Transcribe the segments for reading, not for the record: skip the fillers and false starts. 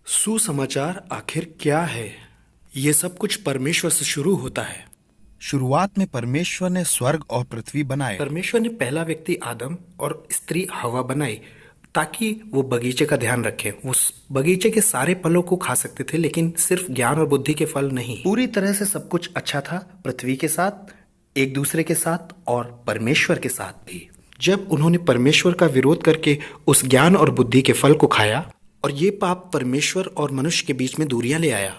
सुसमाचार आखिर क्या है? ये सब कुछ परमेश्वर से शुरू होता है। शुरुआत में परमेश्वर ने स्वर्ग और पृथ्वी बनाए। परमेश्वर ने पहला व्यक्ति आदम और स्त्री हवा बनाई ताकि वो बगीचे का ध्यान रखें। वो बगीचे के सारे फलों को खा सकते थे, लेकिन सिर्फ ज्ञान और बुद्धि के फल नहीं। पूरी तरह से सब कुछ अच्छा था, पृथ्वी के साथ, एक दूसरे के साथ और परमेश्वर के साथ भी। जब उन्होंने परमेश्वर का विरोध करके उस ज्ञान और बुद्धि के फल को खाया, और ये पाप परमेश्वर और मनुष्य के बीच में दूरियां ले आया।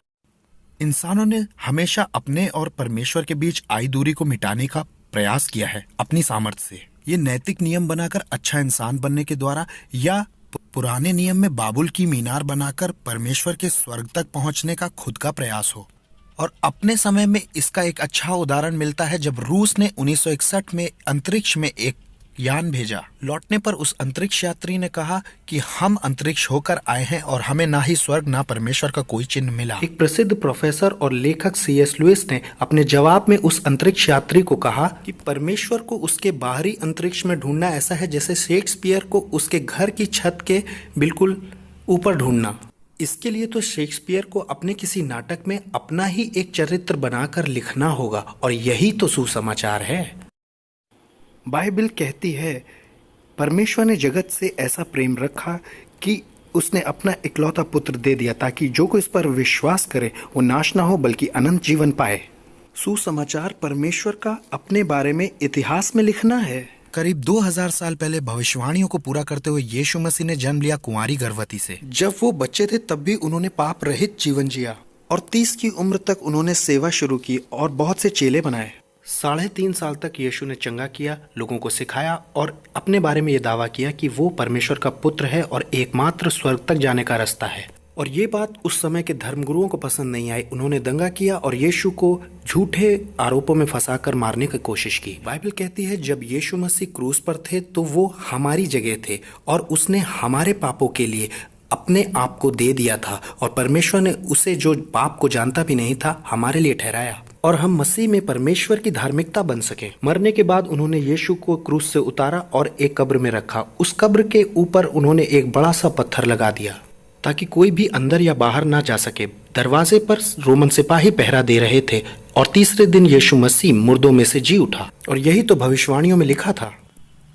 इंसानों ने हमेशा अपने और परमेश्वर के बीच आई दूरी को मिटाने का प्रयास किया है अपनी सामर्थ्य से। ये नैतिक नियम बनाकर अच्छा इंसान बनने के द्वारा, या पुराने नियम में बाबुल की मीनार बनाकर परमेश्वर के स्वर्ग तक पहुंचने का खुद का प्रयास हो। और अपने समय में इसका एक अच्छा उदाहरण मिलता है जब रूस ने 1961 में अंतरिक्ष में एक यान भेजा। लौटने पर उस अंतरिक्ष यात्री ने कहा कि हम अंतरिक्ष होकर आए हैं और हमें ना ही स्वर्ग ना परमेश्वर का कोई चिन्ह मिला। एक प्रसिद्ध प्रोफेसर और लेखक C.S. लुइस ने अपने जवाब में उस अंतरिक्ष यात्री को कहा कि परमेश्वर को उसके बाहरी अंतरिक्ष में ढूंढना ऐसा है जैसे शेक्सपियर को उसके घर की छत के बिल्कुल ऊपर ढूंढना। इसके लिए तो शेक्सपियर को अपने किसी नाटक में अपना ही एक चरित्र बनाकर लिखना होगा, और यही तो सुसमाचार है। बाइबल कहती है, परमेश्वर ने जगत से ऐसा प्रेम रखा कि उसने अपना इकलौता पुत्र दे दिया ताकि जो कोई इस पर विश्वास करे वो नाश ना हो बल्कि अनंत जीवन पाए। सुसमाचार परमेश्वर का अपने बारे में इतिहास में लिखना है। करीब 2000 साल पहले भविष्यवाणियों को पूरा करते हुए यीशु मसीह ने जन्म लिया कुंवारी गर्भवती से। जब वो बच्चे थे तब भी उन्होंने पाप रहित जीवन जिया, और 30 की उम्र तक उन्होंने सेवा शुरू की और बहुत से चेले बनाए। 3.5 साल तक यीशु ने चंगा किया, लोगों को सिखाया और अपने बारे में ये दावा किया कि वो परमेश्वर का पुत्र है और एकमात्र स्वर्ग तक जाने का रास्ता है। और ये बात उस समय के धर्मगुरुओं को पसंद नहीं आई। उन्होंने दंगा किया और यीशु को झूठे आरोपों में फंसाकर मारने की कोशिश की। बाइबल कहती है जब यीशु मसीह क्रूस पर थे तो वो हमारी जगह थे और उसने हमारे पापों के लिए अपने आप को दे दिया था, और परमेश्वर ने उसे जो पाप को जानता भी नहीं था हमारे लिए ठहराया, और हम मसीह में परमेश्वर की धार्मिकता बन सके। मरने के बाद उन्होंने यीशु को क्रूस से उतारा और एक कब्र में रखा। उस कब्र के ऊपर उन्होंने एक बड़ा सा पत्थर लगा दिया ताकि कोई भी अंदर या बाहर ना जा सके। दरवाजे पर रोमन सिपाही पहरा दे रहे थे, और तीसरे दिन यीशु मसीह मुर्दों में से जी उठा। और यही तो भविष्यवाणियों में लिखा था।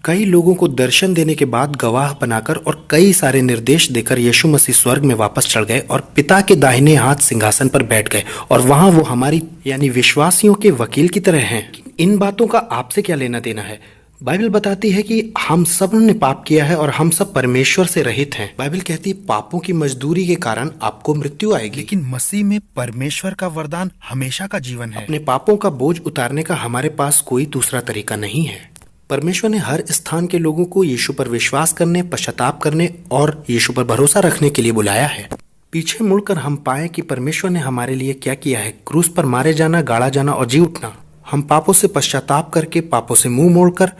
कई लोगों को दर्शन देने के बाद गवाह बनाकर और कई सारे निर्देश देकर यीशु मसीह स्वर्ग में वापस चढ़ गए और पिता के दाहिने हाथ सिंहासन पर बैठ गए, और वहां वो हमारी यानी विश्वासियों के वकील की तरह हैं। इन बातों का आपसे क्या लेना देना है? बाइबल बताती है कि हम सब ने पाप किया है और हम सब परमेश्वर से रहित हैं। बाइबल कहती है पापों की मजदूरी के कारण आपको मृत्यु आएगी, लेकिन मसीह में परमेश्वर का वरदान हमेशा का जीवन है। अपने पापों का बोझ उतारने का हमारे पास कोई दूसरा तरीका नहीं है। परमेश्वर ने हर स्थान के लोगों को यीशु पर विश्वास करने, पश्चाताप करने और यीशु पर भरोसा रखने के लिए बुलाया है। पीछे मुड़कर हम पाए कि परमेश्वर ने हमारे लिए क्या किया है। क्रूस पर मारे जाना, गाड़ा जाना और जी उठना। हम पापों से पश्चाताप करके, पापों से मुंह मोड़कर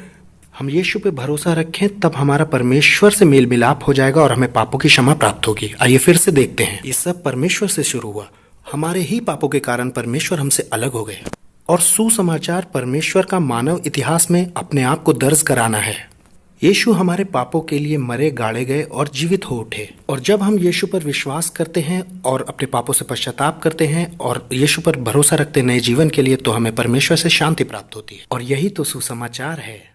हम यीशु पे भरोसा रखें, तब हमारा परमेश्वर से मेल मिलाप हो जाएगा और हमें पापों की क्षमा प्राप्त होगी। आइए फिर से देखते हैं। ये सब परमेश्वर से शुरू हुआ। हमारे ही पापों के कारण परमेश्वर हमसे अलग हो गए, और सुसमाचार परमेश्वर का मानव इतिहास में अपने आप को दर्ज कराना है। यीशु हमारे पापों के लिए मरे, गाड़े गए और जीवित हो उठे। और जब हम यीशु पर विश्वास करते हैं और अपने पापों से पश्चाताप करते हैं और यीशु पर भरोसा रखते हैं नए जीवन के लिए, तो हमें परमेश्वर से शांति प्राप्त होती है। और यही तो सुसमाचार है।